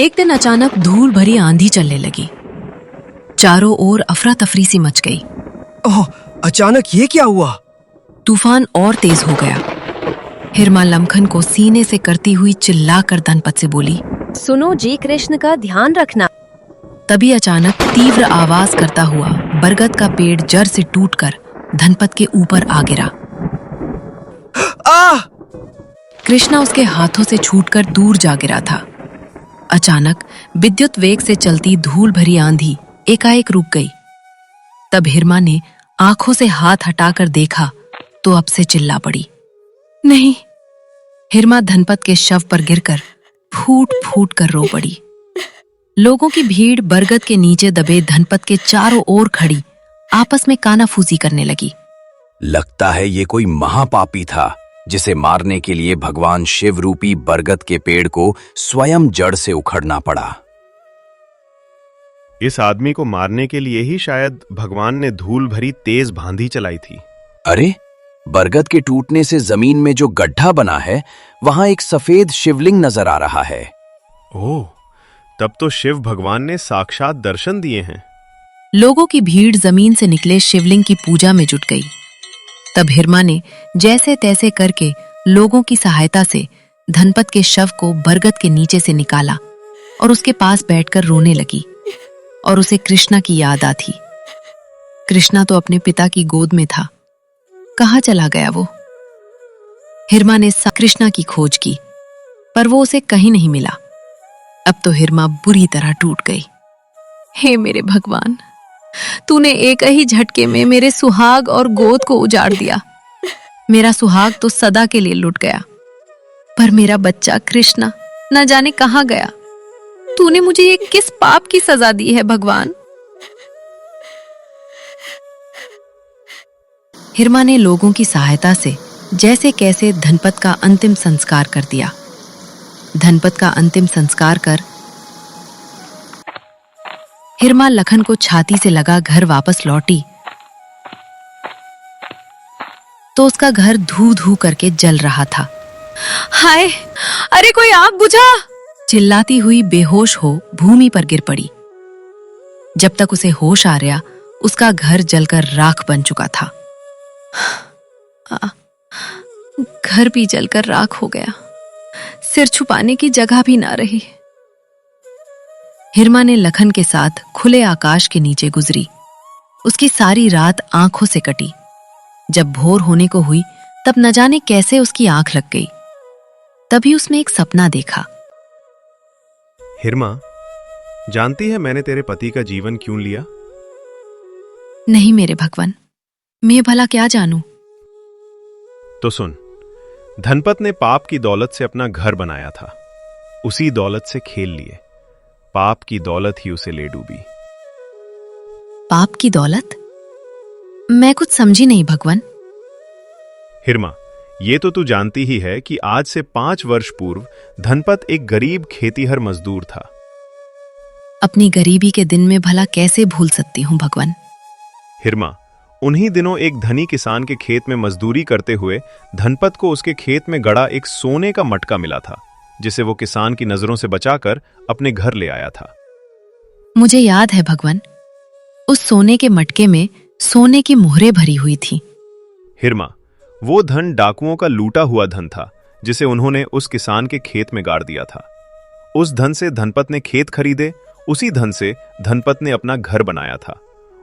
एक दिन अचानक धूल भरी आंधी चलने लगी। चारों ओर अफरा तफरी सी मच गई। ओह, अचानक ये क्या हुआ? तूफान और तेज हो गया। हिरमा लमखन को सीने से करती हुई चिल्लाकर धनपत से बोली, सुनो जी, कृष्ण का ध्यान रखना। तभी अचानक तीव्र आवाज करता हुआ बरगद का पेड़ जड़ से टूटकर धनपत के ऊपर आ गिरा। आह! कृष्णा उसके हाथों से छूटकर दूर जा गिरा था। अचानक विद्युत वेग से चलती धूल भरी आंधी एकाएक रुक गई। तब हिरमा ने आंखों से हाथ हटाकर देखा तो अब से चिल्ला पड़ी, नहीं। हिरमा धनपत के शव पर गिरकर फूट फूट कर रो पड़ी। लोगों की भीड़ बरगद के नीचे दबे धनपत के चारों ओर खड़ी आपस में कानाफूसी करने लगी। लगता है ये कोई महापापी था जिसे मारने के लिए भगवान शिव रूपी बरगद के पेड़ को स्वयं जड़ से उखड़ना पड़ा। इस आदमी को मारने के लिए ही शायद भगवान ने धूल भरी तेज भांधी चलाई थी। अरे, बरगद के टूटने से जमीन में जो गड्ढा बना है वहां एक सफेद शिवलिंग नजर आ रहा है। ओह, तब तो शिव भगवान ने साक्षात दर्शन दिए हैं। लोगों की भीड़ जमीन से निकले शिवलिंग की पूजा में जुट गई। तब हिरमा ने जैसे तैसे करके लोगों की सहायता से धनपत के शव को बरगद के नीचे से निकाला और उसके पास बैठकर रोने लगी। और उसे कृष्णा की याद आती। कृष्णा तो अपने पिता की गोद में था, कहाँ चला गया वो? हिरमा ने कृष्णा की खोज की, पर वो उसे कहीं नहीं मिला। अब तो हिरमा बुरी तरह टूट गई। हे मेरे भगवान, तूने एक ही झटके में मेरे सुहाग और गोद को उजाड़ दिया। मेरा सुहाग तो सदा के लिए लुट गया, पर मेरा बच्चा कृष्णा न जाने कहाँ गया। तूने मुझे ये किस पाप की सजा दी है भगवान? हिरमा ने लोगों की सहायता से जैसे कैसे धनपत का अंतिम संस्कार कर दिया। धनपत का अंतिम संस्कार कर हिरमा लखन को छाती से लगा घर वापस लौटी तो उसका घर धू धू करके जल रहा था। हाय, अरे कोई आग बुझा! चिल्लाती हुई बेहोश हो भूमि पर गिर पड़ी। जब तक उसे होश आ रहा, उसका घर जलकर राख बन चुका था। घर भी जलकर राख हो गया, सिर छुपाने की जगह भी ना रही। हिरमा ने लखन के साथ खुले आकाश के नीचे गुजरी। उसकी सारी रात आंखों से कटी। जब भोर होने को हुई तब न जाने कैसे उसकी आंख लग गई। तभी उसने एक सपना देखा। हिरमा, जानती है मैंने तेरे पति का जीवन क्यों लिया? नहीं मेरे भगवान, मैं भला क्या जानूं? तो सुन, धनपत ने पाप की दौलत से अपना घर बनाया था। उसी दौलत से खेल लिए। पाप की दौलत ही उसे ले डूबी। पाप की दौलत? मैं कुछ समझी नहीं भगवान। हिरमा, ये तो तू जानती ही है कि आज से 5 वर्ष पूर्व धनपत एक गरीब खेतीहर मजदूर था। अपनी गरीबी के दिन में भला कैसे भूल सकती हूँ भगवान। हिरमा, उन्हीं दिनों एक धनी किसान के खेत में मजदूरी करते हुए धनपत को उसके खेत में गड़ा एक सोने का मटका मिला था, जिसे वो किसान की नजरों से बचाकर अपने घर ले आया था। मुझे याद है भगवान, उस सोने के मटके में सोने की मुहरें भरी हुई थी। हिरमा, वो धन डाकुओं का लूटा हुआ धन था, जिसे उन्होंने उस किसान के खेत में गाड़ दिया था। उस धन से धनपत ने खेत खरीदे, उसी धन से धनपत ने अपना घर बनाया था।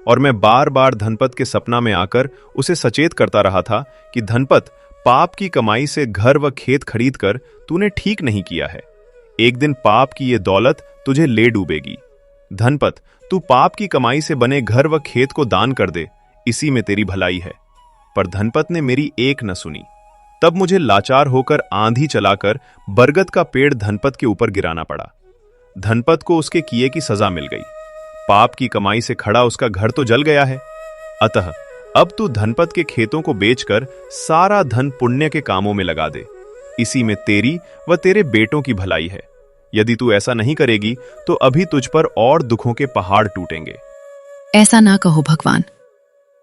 और मैं बार बार धनपत के सपना में आकर उसे सचेत करता रहा था कि धनपत, पाप की कमाई से घर व खेत खरीदकर तूने ठीक नहीं किया है। एक दिन पाप की ये दौलत तुझे ले डूबेगी। धनपत, तू पाप की कमाई से बने घर व खेत को दान कर दे, इसी में तेरी भलाई है। पर धनपत ने मेरी एक न सुनी। तब मुझे लाचार होकर आंधी चलाकर बरगद का पेड़ धनपत के ऊपर गिराना पड़ा। धनपत को उसके किए की सजा मिल गई। पाप की कमाई से खड़ा उसका घर तो जल गया है। अतः अब तू धनपत के खेतों को बेचकर सारा धन पुण्य के कामों में लगा दे। इसी में तेरी व तेरे बेटों की भलाई है। यदि तू ऐसा नहीं करेगी तो अभी तुझ पर और दुखों के पहाड़ टूटेंगे। ऐसा ना कहो भगवान,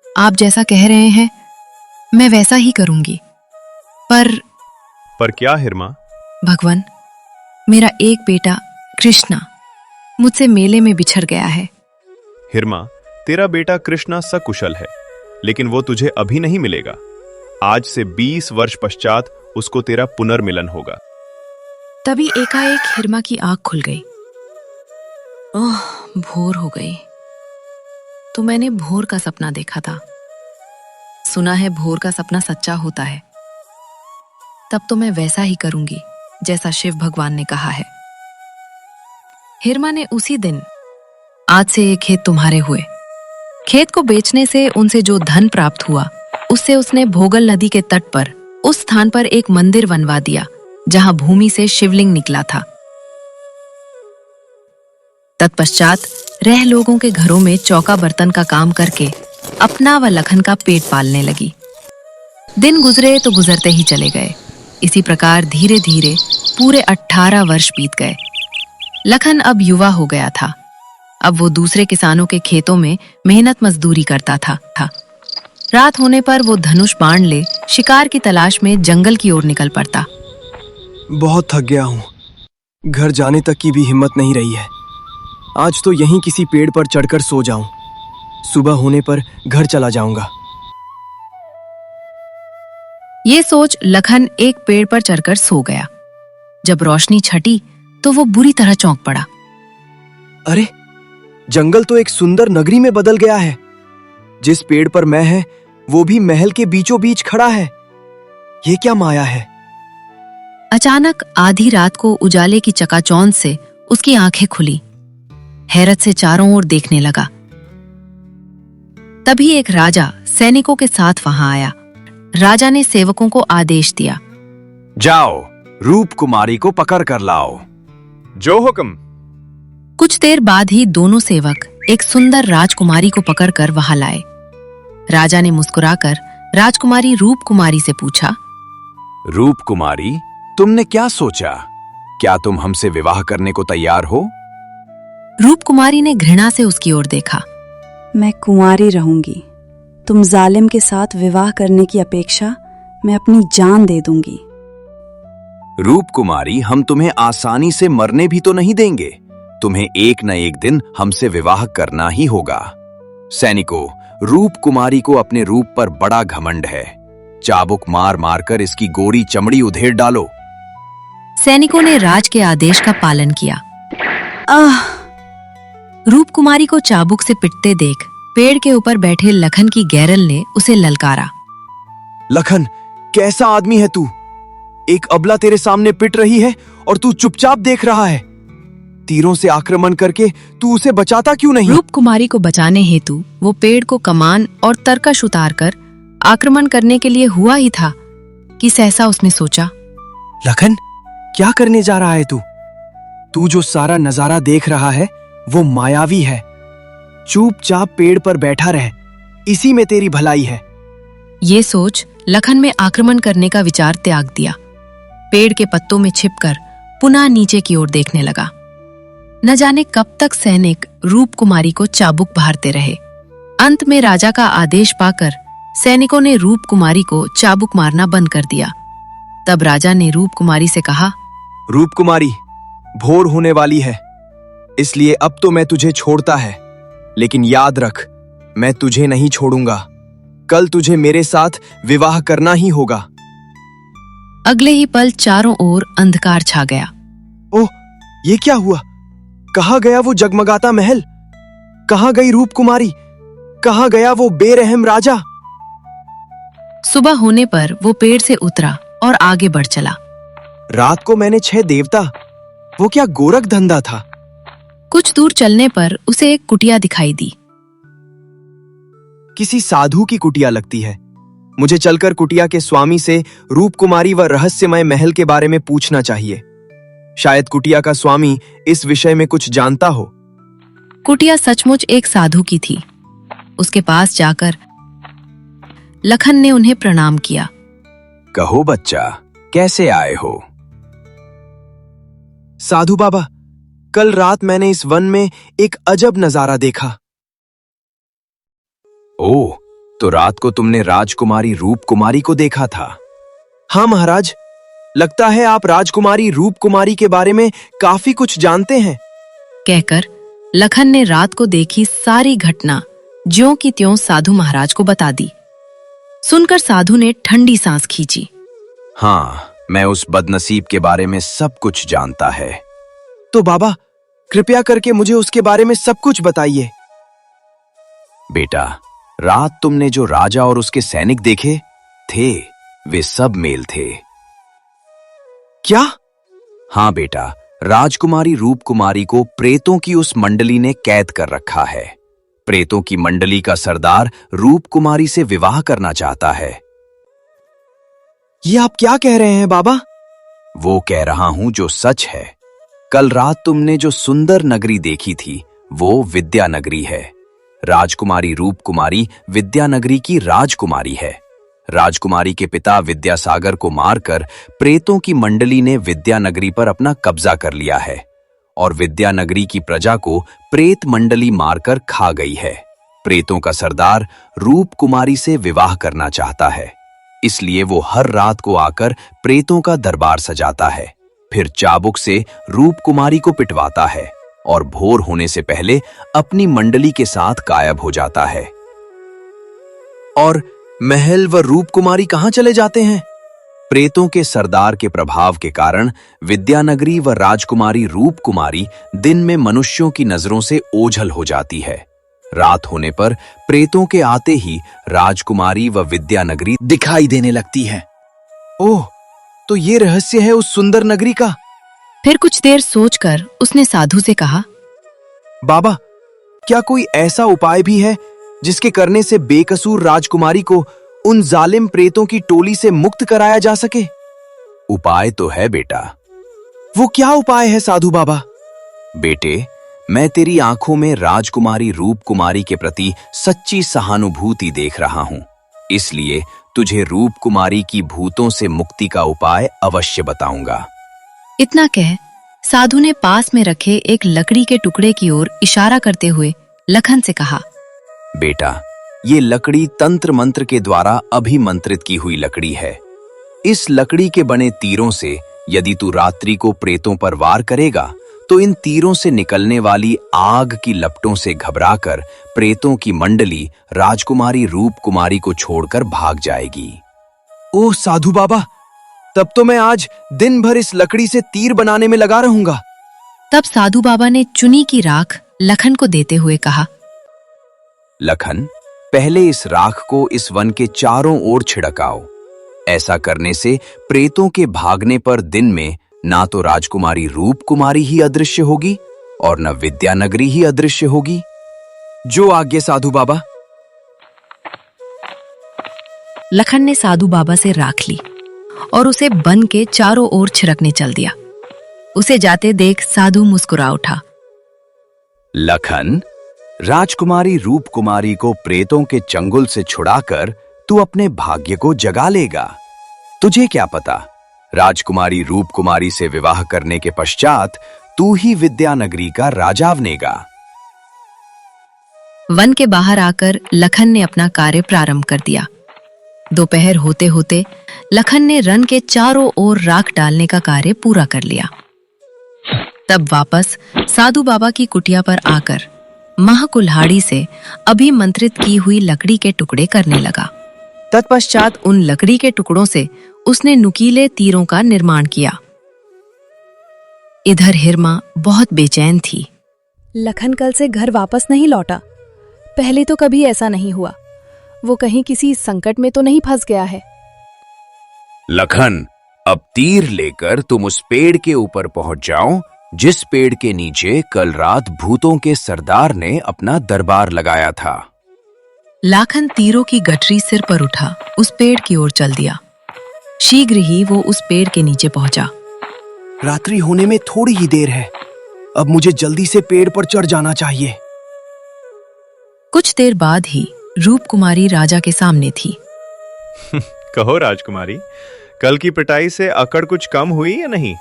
आप जैसा कह रहे हैं मैं वैसा ही करूंगी। पर क्या हिरमा? भगवान, मेरा एक बेटा कृष्णा मुझसे मेले में बिछड़ गया है। हिरमा, तेरा बेटा कृष्णा सकुशल है, लेकिन वो तुझे अभी नहीं मिलेगा। आज से 20 वर्ष पश्चात उसको तेरा पुनर्मिलन होगा। तभी एकाएक हिरमा की आंख खुल गई। ओह, भोर हो गई। तो मैंने भोर का सपना देखा था। सुना है भोर का सपना सच्चा होता है। तब तो मैं वैसा ही करूंगी जैसा शिव भगवान ने कहा है। हिरमा ने उसी दिन, आज से ये खेत तुम्हारे हुए, खेत को बेचने से उनसे जो धन प्राप्त हुआ उससे उसने भोगल नदी के तट पर उस स्थान पर एक मंदिर बनवा दिया जहां भूमि से शिवलिंग निकला था। तत्पश्चात रह लोगों के घरों में चौका बर्तन का काम करके अपना व लखन का पेट पालने लगी। दिन गुजरे तो गुजरते ही चले गए। इसी प्रकार धीरे धीरे पूरे 18 वर्ष बीत गए। लखन अब युवा हो गया था। अब वो दूसरे किसानों के खेतों में मेहनत मजदूरी करता था। रात होने पर वो धनुष बाण ले शिकार की तलाश में जंगल की ओर निकल पड़ता। बहुत थक गया हूँ। घर जाने तक की भी हिम्मत नहीं रही है। आज तो यहीं किसी पेड़ पर चढ़कर सो जाऊं। सुबह होने पर घर चला जाऊंगा। ये सोच लखन एक पेड़ पर चढ़कर सो गया। जब रोशनी छटी तो वो बुरी तरह चौंक पड़ा। अरे, जंगल तो एक सुंदर नगरी में बदल गया है। जिस पेड़ पर मैं है वो भी महल के बीचों बीच खड़ा है। ये क्या माया है? अचानक आधी रात को उजाले की चकाचौंध से उसकी आंखें खुली। हैरत से चारों ओर देखने लगा। तभी एक राजा सैनिकों के साथ वहां आया। राजा ने सेवकों को आदेश दिया, जाओ, रूप कुमारी को पकड़ कर लाओ। जो हुक्म। कुछ देर बाद ही दोनों सेवक एक सुंदर राजकुमारी को पकड़कर वहां लाए। राजा ने मुस्कुराकर राजकुमारी रूप कुमारी से पूछा, रूप कुमारी, तुमने क्या सोचा? क्या तुम हमसे विवाह करने को तैयार हो? रूप कुमारी ने घृणा से उसकी ओर देखा। मैं कुंवारी रहूंगी। तुम जालिम के साथ विवाह करने की अपेक्षा मैं अपनी जान दे दूंगी। रूप कुमारी, हम तुम्हें आसानी से मरने भी तो नहीं देंगे। तुम्हें एक न एक दिन हमसे विवाह करना ही होगा। सैनिकों, रूप कुमारी को अपने रूप पर बड़ा घमंड है। चाबुक मार मारकर इसकी गोरी चमड़ी उधेड़ डालो। सैनिकों ने राज के आदेश का पालन किया। आह! रूप कुमारी को चाबुक से पिटते देख पेड़ के ऊपर बैठे लखन की गैरल ने उसे ललकारा। लखन, कैसा आदमी है तू? एक अबला तेरे सामने पिट रही है और तू चुपचाप देख रहा है। तीरों से आक्रमण करके तू उसे बचाता क्यों नहीं? रूप कुमारी को बचाने हेतु वो पेड़ को कमान और तरकश उतारकर आक्रमण करने के लिए हुआ ही था कि सहसा उसने सोचा, लखन, क्या करने जा रहा है तू? तू जो सारा नजारा देख रहा है वो मायावी है। चुपचाप पेड़ पर बैठा रह, इसी में तेरी भलाई है। ये सोच लखन में आक्रमण करने का विचार त्याग दिया। पेड़ के पत्तों में छिपकर पुनः नीचे की ओर देखने लगा। न जाने कब तक सैनिक रूप कुमारी को चाबुक मारते रहे। अंत में राजा का आदेश पाकर सैनिकों ने रूप कुमारी को चाबुक मारना बंद कर दिया। तब राजा ने रूप कुमारी से कहा, रूप कुमारी, भोर होने वाली है, इसलिए अब तो मैं तुझे छोड़ता है, लेकिन याद रख, मैं तुझे नहीं छोड़ूंगा। कल तुझे मेरे साथ विवाह करना ही होगा। अगले ही पल चारों ओर अंधकार छा गया। ओह, ये क्या हुआ? कहाँ गया वो जगमगाता महल? कहाँ गई रूप कुमारी? कहाँ गया वो बेरहम राजा? सुबह होने पर वो पेड़ से उतरा और आगे बढ़ चला। रात को मैंने 6 देवता, वो क्या गोरख धंधा था? कुछ दूर चलने पर उसे एक कुटिया दिखाई दी। किसी साधु की कुटिया लगती है। मुझे चलकर कुटिया के स्वामी से रूप कुमारी व रहस्यमय महल के बारे में पूछना चाहिए। शायद कुटिया का स्वामी इस विषय में कुछ जानता हो। कुटिया सचमुच एक साधु की थी। उसके पास जाकर लखन ने उन्हें प्रणाम किया। कहो बच्चा, कैसे आए हो? साधु बाबा, कल रात मैंने इस वन में एक अजब नजारा देखा। ओह, तो रात को तुमने राजकुमारी रूप कुमारी को देखा था? हाँ महाराज, लगता है आप राजकुमारी रूप कुमारी के बारे में काफी कुछ जानते हैं। कहकर लखन ने रात को देखी सारी घटना ज्यों की त्यों साधु महाराज को बता दी। सुनकर साधु ने ठंडी सांस खींची। हाँ, मैं उस बदनसीब के बारे में सब कुछ जानता है। तो बाबा, कृपया करके मुझे उसके बारे में सब कुछ बताइए। बेटा, रात तुमने जो राजा और उसके सैनिक देखे थे, वे सब मेल थे। क्या? हाँ बेटा, राजकुमारी रूप कुमारी को प्रेतों की उस मंडली ने कैद कर रखा है। प्रेतों की मंडली का सरदार रूप कुमारी से विवाह करना चाहता है। ये आप क्या कह रहे हैं बाबा? वो कह रहा हूं जो सच है। कल रात तुमने जो सुंदर नगरी देखी थी, वो विद्या नगरी है। राजकुमारी रूप कुमारी विद्या नगरी की राजकुमारी है। राजकुमारी के पिता विद्यासागर को मारकर प्रेतों की मंडली ने विद्या नगरी पर अपना कब्जा कर लिया है और विद्या नगरी की प्रजा को प्रेत मंडली मारकर खा गई है। प्रेतों का सरदार रूप कुमारी से विवाह करना चाहता है, इसलिए वो हर रात को आकर प्रेतों का दरबार सजाता है, फिर चाबुक से रूप कुमारी को पिटवाता है और भोर होने से पहले अपनी मंडली के साथ गायब हो जाता है। और महल व रूप कुमारी कहां चले जाते हैं? प्रेतों के सरदार के प्रभाव के कारण विद्यानगरी व राजकुमारी रूप कुमारी दिन में मनुष्यों की नजरों से ओझल हो जाती है। रात होने पर प्रेतों के आते ही राजकुमारी व विद्यानगरी दिखाई देने लगती है। ओह, तो ये रहस्य है उस सुंदर नगरी का। फिर कुछ देर सोचकर उसने साधु से कहा, बाबा, क्या कोई ऐसा उपाय भी है जिसके करने से बेकसूर राजकुमारी को उन जालिम प्रेतों की टोली से मुक्त कराया जा सके? उपाय तो है बेटा। वो क्या उपाय है साधु बाबा? बेटे, मैं तेरी आंखों में राजकुमारी रूप कुमारी के प्रति सच्ची सहानुभूति देख रहा हूं, इसलिए तुझे रूप कुमारी की भूतों से मुक्ति का उपाय अवश्य बताऊंगा। इतना कह साधु ने पास में रखे एक लकड़ी के टुकड़े की ओर इशारा करते हुए लखन से कहा, बेटा, ये लकड़ी तंत्र मंत्र के द्वारा अभिमंत्रित की हुई लकड़ी है। इस लकड़ी के बने तीरों से यदि तू रात्रि को प्रेतों पर वार करेगा तो इन तीरों से निकलने वाली आग की लपटों से घबराकर प्रेतों की मंडली राजकुमारी रूप कुमारी को छोड़कर भाग जाएगी। ओह साधु बाबा, तब तो मैं आज दिन भर इस लकड़ी से तीर बनाने में लगा रहूंगा। तब साधु बाबा ने चुनी की राख लखन को देते हुए कहा, लखन, पहले इस राख को इस वन के चारों ओर छिड़काओ। ऐसा करने से प्रेतों के भागने पर दिन में ना तो राजकुमारी रूप कुमारी ही अदृश्य होगी और न विद्यानगरी ही अदृश्य होगी। जो आज्ञा साधु बाबा। लखन ने साधु बाबा से राख ली और उसे वन के चारों ओर छिड़कने चल दिया। उसे जाते देख साधु मुस्कुरा उठा। लखन, राजकुमारी रूप कुमारी को प्रेतों के चंगुल से छुड़ाकर तू अपने भाग्य को जगा लेगा। तुझे क्या पता, राजकुमारी रूप कुमारी से विवाह करने के पश्चात तू ही विद्यानगरी का राजा बनेगा। वन के बाहर आकर लखन ने अपना कार्य प्रारंभ कर दिया। दोपहर होते होते लखन ने रन के चारों ओर राख डालने का कार्य पूरा कर लिया। तब वापस साधु बाबा की कुटिया पर आकर महाकुल्हाड़ी से अभिमंत्रित की हुई लकड़ी के टुकड़े करने लगा। तत्पश्चात उन लकड़ी के टुकड़ों से उसने नुकीले तीरों का निर्माण किया। इधर हिरमा बहुत बेचैन थी। लखन कल से घर वापस नहीं लौटा। पहले तो कभी ऐसा नहीं हुआ। वो कहीं किसी संकट में तो नहीं फंस गया है। लखन, अब तीर लेकर तुम उस पेड़ के ऊपर पहुंच जाओ जिस पेड़ के नीचे कल रात भूतों के सरदार ने अपना दरबार लगाया था। लाखन तीरों की गठरी सिर पर उठा उस पेड़ की ओर चल दिया। शीघ्र ही वो उस पेड़ के नीचे पहुंचा। रात्रि होने में थोड़ी ही देर है, अब मुझे जल्दी से पेड़ पर चढ़ जाना चाहिए। कुछ देर बाद ही रूप कुमारी राजा के सामने थी। कहो राजकुमारी, कल की पिटाई से अकड़ कुछ कम हुई या नहीं?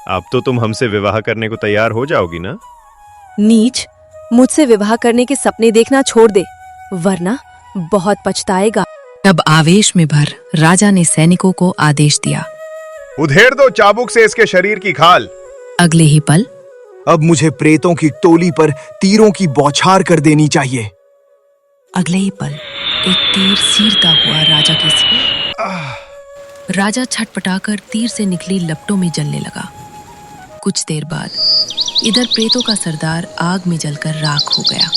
अब तो तुम हमसे विवाह करने को तैयार हो जाओगी ना? नीच, मुझसे विवाह करने के सपने देखना छोड़ दे, वरना बहुत पछताएगा। तब आवेश में भर राजा ने सैनिकों को आदेश दिया, उधेड़ दो चाबुक से इसके शरीर की खाल। अगले ही पल अब मुझे प्रेतों की टोली पर तीरों की बौछार कर देनी चाहिए। अगले ही पल एक तीर चीरता हुआ राजा के सिर। राजा छटपटाकर तीर से निकली लपटों में जलने लगा। कुछ देर बाद इधर प्रेतों का सरदार आग में जलकर राख हो गया।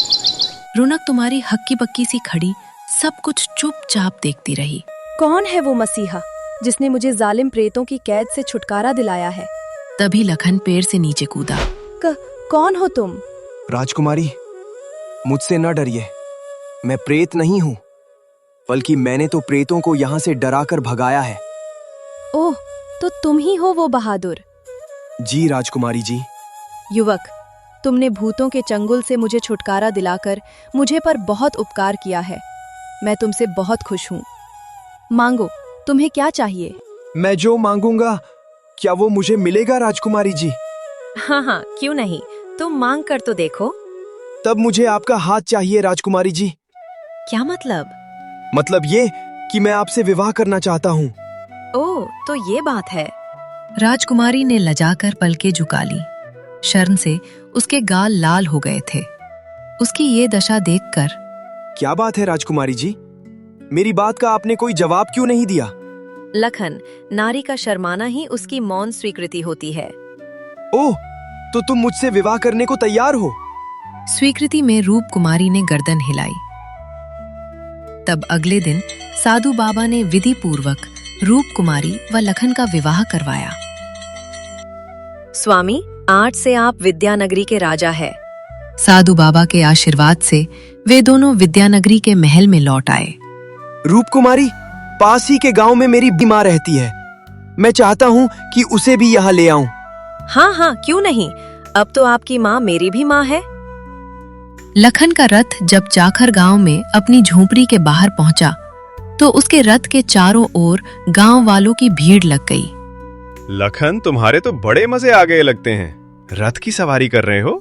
रौनक तुम्हारी हक्की बक्की सी खड़ी सब कुछ चुपचाप देखती रही। कौन है वो मसीहा जिसने मुझे जालिम प्रेतों की कैद से छुटकारा दिलाया है? तभी लखन पेड़ से नीचे कूदा। कौन हो तुम? राजकुमारी, मुझसे न डरिए। मैं प्रेत नहीं हूं, बल्कि मैंने तो प्रेतों को यहाँ से डराकर भगाया है। ओह, तो तुम ही हो वो बहादुर। जी राजकुमारी जी। युवक, तुमने भूतों के चंगुल से मुझे छुटकारा दिलाकर मुझे पर बहुत उपकार किया है। मैं तुमसे बहुत खुश हूँ। मांगो, तुम्हें क्या चाहिए? मैं जो मांगूंगा क्या वो मुझे मिलेगा राजकुमारी जी? हाँ, क्यों नहीं, तुम मांग कर तो देखो। तब मुझे आपका हाथ चाहिए राजकुमारी जी। क्या मतलब? मतलब ये कि मैं आपसे विवाह करना चाहता हूँ। ओह, तो ये बात है। राजकुमारी ने लजाकर पलकें झुका ली। शर्म से उसके गाल लाल हो गए थे। उसकी ये दशा देखकर क्या बात है राजकुमारी जी? मेरी बात का आपने कोई जवाब क्यों नहीं दिया? लखन, नारी का शर्माना ही उसकी मौन स्वीकृति होती है। ओह, तो तुम मुझसे विवाह करने को तैयार हो? स्वीकृति में रूप कुमारी ने गर्दन हिलाई। तब अगले दिन साधु बाबा ने विधि पूर्वक रूप कुमारी व लखन का विवाह करवाया। स्वामी, आज से आप विद्यानगरी के राजा है। साधु बाबा के आशीर्वाद से वे दोनों विद्यानगरी के महल में लौट आए। रूप कुमारी, पास ही के गांव में मेरी माँ रहती है। मैं चाहता हूँ कि उसे भी यहाँ ले आऊं। हाँ, क्यों नहीं। अब तो आपकी माँ मेरी भी माँ है। लखन का रथ जब जाखर गांव में अपनी झोपड़ी के बाहर पहुंचा तो उसके रथ के चारों ओर गांव वालों की भीड़ लग गई। लखन, तुम्हारे तो बड़े मजे आ गए लगते हैं। रथ की सवारी कर रहे हो?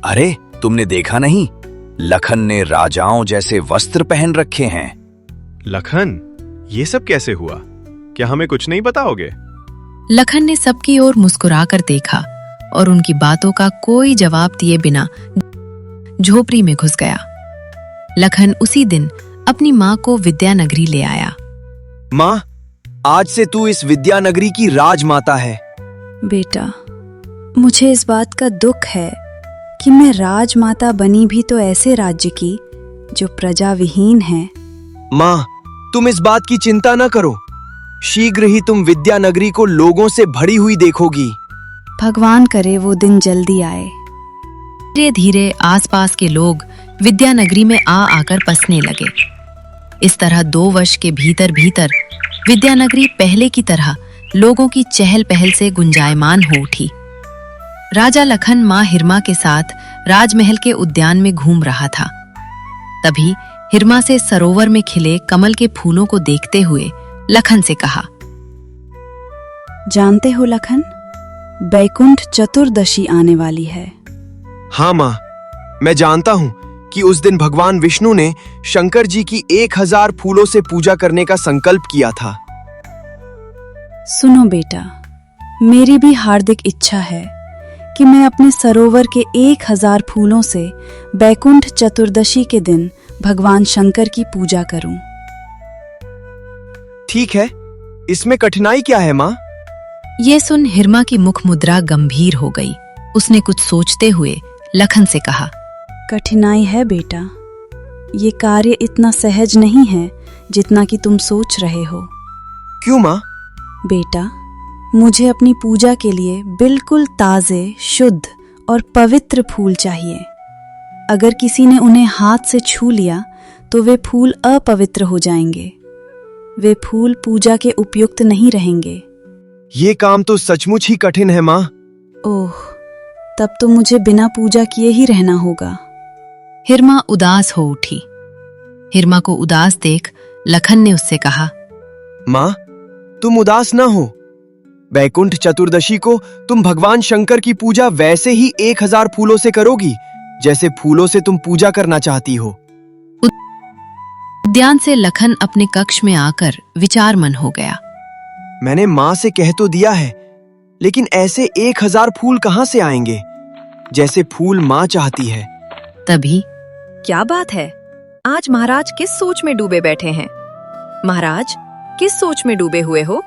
अरे, तुमने देखा नहीं? लखन ने राजाओं जैसे वस्त्र पहन रखे हैं। लखन, ये सब कैसे हुआ? क्या हमें कुछ नहीं बताओगे? लखन ने सबकी ओर मुस्कुराकर देखा और उनकी बातों का कोई जवाब दिए बिना झोपड़ी में घुस गया। लखन उसी दिन अपनी माँ को विद्यानगरी ले आया। माँ, आज से तू इस विद्यानगरी की राजमाता है। बेटा, मुझे इस बात का दुख है कि मैं राजमाता बनी भी तो ऐसे राज्य की जो प्रजा विहीन है। माँ, तुम इस बात की चिंता न करो। शीघ्र ही तुम विद्यानगरी को लोगों से भरी हुई देखोगी। भगवान करे वो दिन जल्दी आए। धीरे धीरे आसपास के लोग विद्यानगरी में आकर बसने लगे। इस तरह 2 वर्ष के भीतर भीतर विद्यानगरी पहले की तरह लोगों की चहल पहल से गुंजायमान हो उठी। राजा लखन माँ हिरमा के साथ राजमहल के उद्यान में घूम रहा था। तभी हिरमा से सरोवर में खिले कमल के फूलों को देखते हुए लखन से कहा, जानते हो लखन, बैकुंठ चतुर्दशी आने वाली है। हाँ माँ, मैं जानता हूँ कि उस दिन भगवान विष्णु ने शंकर जी की 1000 फूलों से पूजा करने का संकल्प किया था। सुनो बेटा, मेरी भी हार्दिक इच्छा है कि मैं अपने सरोवर के 1000 फूलों से बैकुंठ चतुर्दशी के दिन भगवान शंकर की पूजा करूं। ठीक है, इसमें कठिनाई क्या है माँ? ये सुन हिरमा की मुख मुद्रा गंभीर हो गई। उसने कुछ सोचते हुए लखन से कहा, कठिनाई है बेटा, ये कार्य इतना सहज नहीं है जितना कि तुम सोच रहे हो। क्यों माँ? बेटा, मुझे अपनी पूजा के लिए बिल्कुल ताजे, शुद्ध और पवित्र फूल चाहिए। अगर किसी ने उन्हें हाथ से छू लिया तो वे फूल अपवित्र हो जाएंगे। वे फूल पूजा के उपयुक्त नहीं रहेंगे। ये काम तो सचमुच ही कठिन है माँ। ओह, तब तो मुझे बिना पूजा किए ही रहना होगा। हिरमा उदास हो उठी। हिरमा को उदास देख लखन ने उससे कहा, माँ, तुम उदास ना हो। बैकुंठ चतुर्दशी को तुम भगवान शंकर की पूजा वैसे ही 1000 फूलों से करोगी जैसे फूलों से तुम पूजा करना चाहती हो। उद्यान से लखन अपने कक्ष में आकर विचारमन हो गया। मैंने माँ से कह तो दिया है, लेकिन ऐसे 1000 फूल कहाँ से आएंगे? जैसे फूल माँ चाहती है। तभी क्या बात है, आज महाराज किस सोच में डूबे बैठे हैं? महाराज, किस सोच में डूबे हुए हो?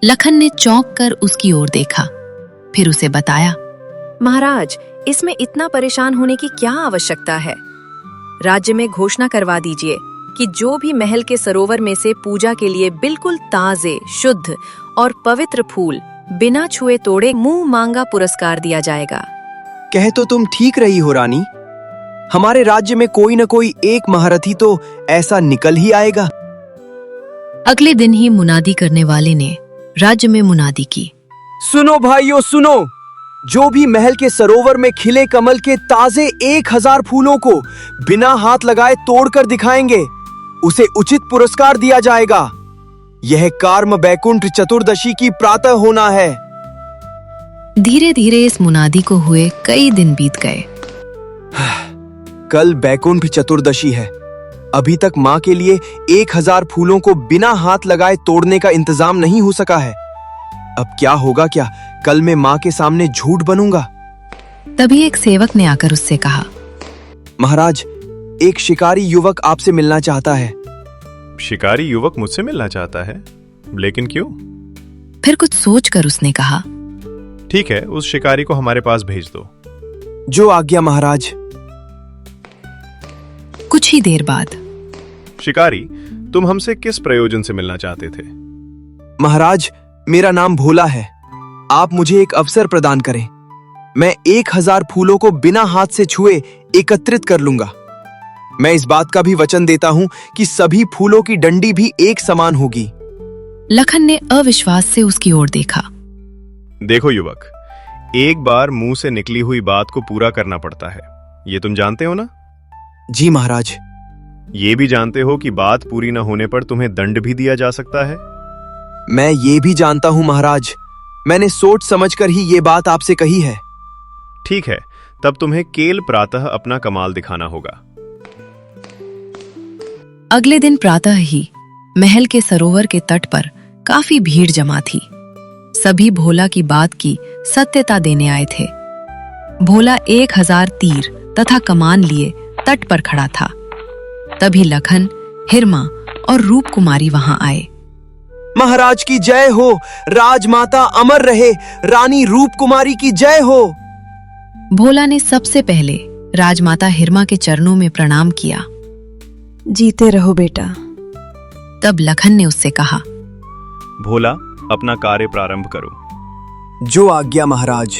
लखन ने चौंक कर उसकी ओर देखा, फिर उसे बताया। महाराज, इसमें इतना परेशान होने की क्या आवश्यकता है? राज्य में घोषणा करवा दीजिए कि जो भी महल के सरोवर में से पूजा के लिए बिल्कुल ताजे, शुद्ध और पवित्र फूल बिना छुए तोड़े मुंह मांगा पुरस्कार दिया जाएगा। कह तो तुम ठीक रही हो रानी। हमारे राज्य में कोई न कोई एक महारथी तो ऐसा निकल ही आएगा। अगले दिन ही मुनादी करने वाले ने राज्य में मुनादी की। सुनो भाइयों सुनो, जो भी महल के सरोवर में खिले कमल के ताजे 1000 फूलों को बिना हाथ लगाए तोड़कर दिखाएंगे, उसे उचित पुरस्कार दिया जाएगा। यह कार्म बैकुंठ चतुर्दशी की प्रातः होना है। धीरे धीरे इस मुनादी को हुए कई दिन बीत गए। कल बैकुंठ चतुर्दशी है। अभी तक माँ के लिए 1000 फूलों को बिना हाथ लगाए तोड़ने का इंतजाम नहीं हो सका है। अब क्या होगा क्या? कल मैं माँ के सामने झूठ बनूंगा। तभी एक सेवक ने आकर उससे कहा, महाराज, एक शिकारी युवक आपसे मिलना चाहता है। शिकारी युवक मुझसे मिलना चाहता है? लेकिन क्यों? फिर कुछ सोचकर उसने कहा, ठीक है, उस शिकारी को हमारे पास भेज दो। जो आज्ञा महाराज। कुछ ही देर बाद, शिकारी, तुम हमसे किस प्रयोजन से मिलना चाहते थे? महाराज, मेरा नाम भोला है। आप मुझे एक अवसर प्रदान करें। मैं 1000 फूलों को बिना हाथ से छुए एकत्रित कर लूंगा। मैं इस बात का भी वचन देता हूं कि सभी फूलों की डंडी भी एक समान होगी। लखन ने अविश्वास से उसकी ओर देखा। देखो युवक, एक बार मुंह से निकली हुई बात को पूरा करना पड़ता है, ये तुम जानते हो ना? जी महाराज। ये भी जानते हो कि बात पूरी न होने पर तुम्हें दंड भी दिया जा सकता है? मैं ये भी जानता हूं महाराज। मैंने सोच समझकर ही ये बात आपसे कही है। ठीक है, तब तुम्हें केल प्रातः अपना कमाल दिखाना होगा। अगले दिन प्रातः ही महल के सरोवर के तट पर काफी भीड़ जमा थी। सभी भोला की बात की सत्यता देने आए थे। भोला 1000 तीर तथा कमान लिए तट पर खड़ा था। तभी लखन, हिरमा और रूप कुमारी वहां आए। महाराज की जय हो, राजमाता अमर रहे, रानी रूप कुमारी की जय हो। भोला ने सबसे पहले राजमाता हिरमा के चरणों में प्रणाम किया। जीते रहो बेटा। तब लखन ने उससे कहा, भोला, अपना कार्य प्रारंभ करो। जो आज्ञा महाराज।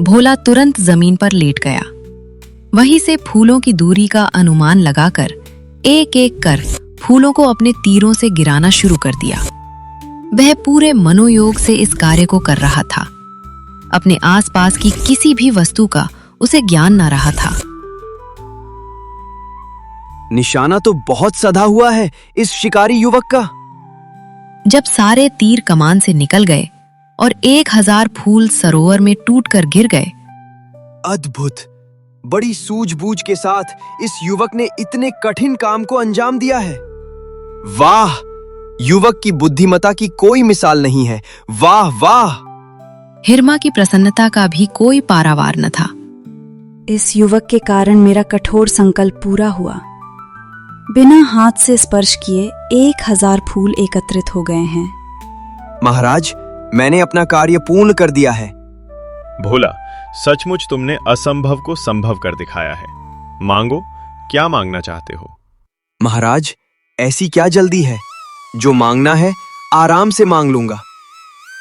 भोला तुरंत जमीन पर लेट गया। वहीं से फूलों की दूरी का अनुमान लगाकर एक एक कर फूलों को अपने तीरों से गिराना शुरू कर दिया। वह पूरे मनोयोग से इस कार्य को कर रहा था। अपने आसपास की किसी भी वस्तु का उसे ज्ञान न रहा था। निशाना तो बहुत सधा हुआ है इस शिकारी युवक का। जब सारे तीर कमान से निकल गए और 1000 फूल सरोवर में टूटकर गिर गए। अद्भुत! बड़ी सूझबूझ के साथ इस युवक ने इतने कठिन काम को अंजाम दिया है। वाह! युवक की बुद्धिमता की कोई मिसाल नहीं है। वाह वाह! हिरमा की प्रसन्नता का भी कोई पारावार न था। इस युवक के कारण मेरा कठोर संकल्प पूरा हुआ। बिना हाथ से स्पर्श किए 1000 फूल एकत्रित हो गए हैं। महाराज, मैंने अपना कार्य पूर्ण कर दिया है। भोला, सचमुच तुमने असंभव को संभव कर दिखाया है। मांगो, क्या मांगना चाहते हो? महाराज, ऐसी क्या जल्दी है? जो मांगना है आराम से मांग लूंगा।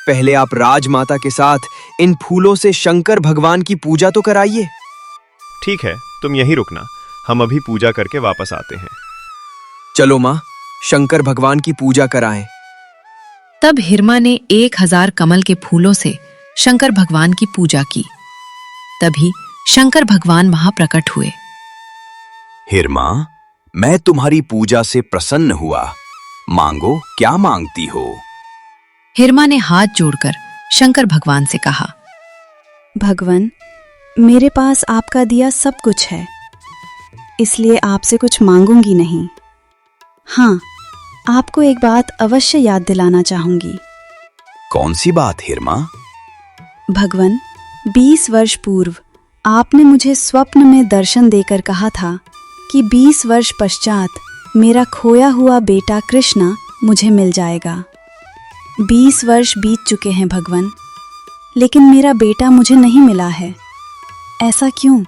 पहले आप राजमाता के साथ इन फूलों से शंकर भगवान की पूजा तो कराइए। ठीक है, तुम यहीं रुकना, हम अभी पूजा करके वापस आते हैं। चलो माँ, शंकर भगवान की पूजा कराएं। तब हिरमा ने 1000 कमल के फूलों से शंकर भगवान की पूजा की। तभी शंकर भगवान वहां प्रकट हुए। हिरमा, मैं तुम्हारी पूजा से प्रसन्न हुआ। मांगो, क्या मांगती हो? हिरमा ने हाथ जोड़कर शंकर भगवान से कहा, भगवान, मेरे पास आपका दिया सब कुछ है, इसलिए आपसे कुछ मांगूंगी नहीं। हाँ, आपको एक बात अवश्य याद दिलाना चाहूंगी। कौन सी बात हिरमा? भगवान, 20 वर्ष पूर्व आपने मुझे स्वप्न में दर्शन देकर कहा था कि 20 वर्ष पश्चात मेरा खोया हुआ बेटा कृष्णा मुझे मिल जाएगा। 20 वर्ष बीत चुके हैं भगवान, लेकिन मेरा बेटा मुझे नहीं मिला है। ऐसा क्यों?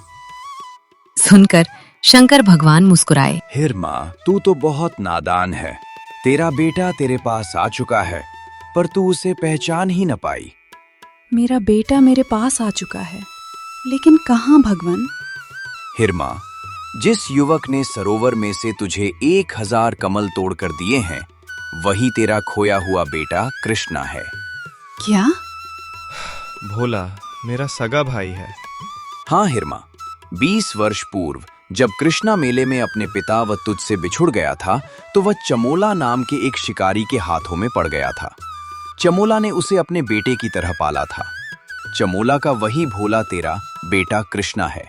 सुनकर शंकर भगवान मुस्कुराए। हिरमा, तू तो बहुत नादान है। तेरा बेटा तेरे पास आ चुका है, पर तू उसे पहचान ही न पाई। मेरा बेटा मेरे पास आ चुका है, लेकिन कहाँ भगवान? हिरमा, जिस युवक ने सरोवर में से तुझे 1000 कमल तोड़कर दिए हैं, वही तेरा खोया हुआ बेटा कृष्णा है। क्या? भोला मेरा सगा भाई है। हाँ हिरमा, 20 वर्ष पूर्व जब कृष्णा मेले में अपने पिता व तुझसे बिछुड़ गया था, तो वह चमोला नाम के एक शिकारी के हाथों में पड़ गया था। चमोला ने उसे अपने बेटे की तरह पाला था। चमोला का वही भोला तेरा बेटा कृष्णा है।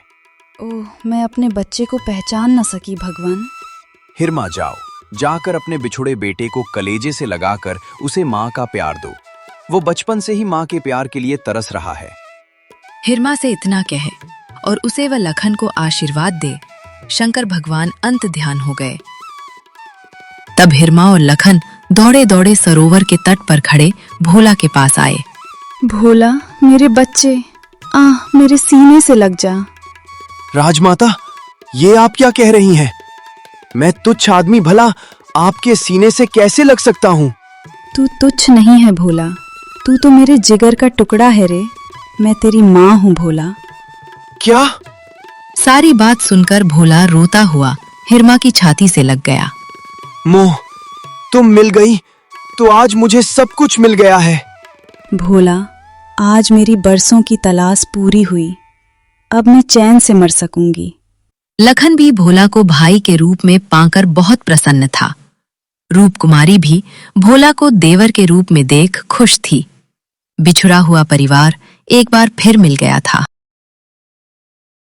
ओह, मैं अपने बच्चे को पहचान न सकी भगवान। हिरमा, जाओ, जाकर अपने बिछुड़े बेटे को कलेजे से लगाकर उसे माँ का प्यार दो। वो बचपन से ही माँ के प्यार के लिए तरस रहा है। हिरमा से इतना कहे और उसे व लखन को आशीर्वाद दे शंकर भगवान अंत ध्यान हो गए। तब हिरमा और लखन दौड़े दौड़े सरोवर के तट पर खड़े भोला के पास आए। भोला, मेरे बच्चे, मेरे सीने से लग जा। राजमाता, ये आप क्या कह रही हैं? मैं तुच्छ आदमी भला आपके सीने से कैसे लग सकता हूँ? तू तुच्छ नहीं है भोला, तू तो मेरे जिगर का टुकड़ा है रे। मैं तेरी माँ हूँ भोला। क्या? सारी बात सुनकर भोला रोता हुआ हिरमा की छाती से लग गया। मोह, तुम मिल गई तो आज मुझे सब कुछ मिल गया है। भोला, आज मेरी बरसों की तलाश पूरी हुई। अब मैं चैन से मर सकूंगी। लखन भी भोला को भाई के रूप में पाकर बहुत प्रसन्न था। रूप कुमारी भी भोला को देवर के रूप में देख खुश थी। बिछुड़ा हुआ परिवार एक बार फिर मिल गया था।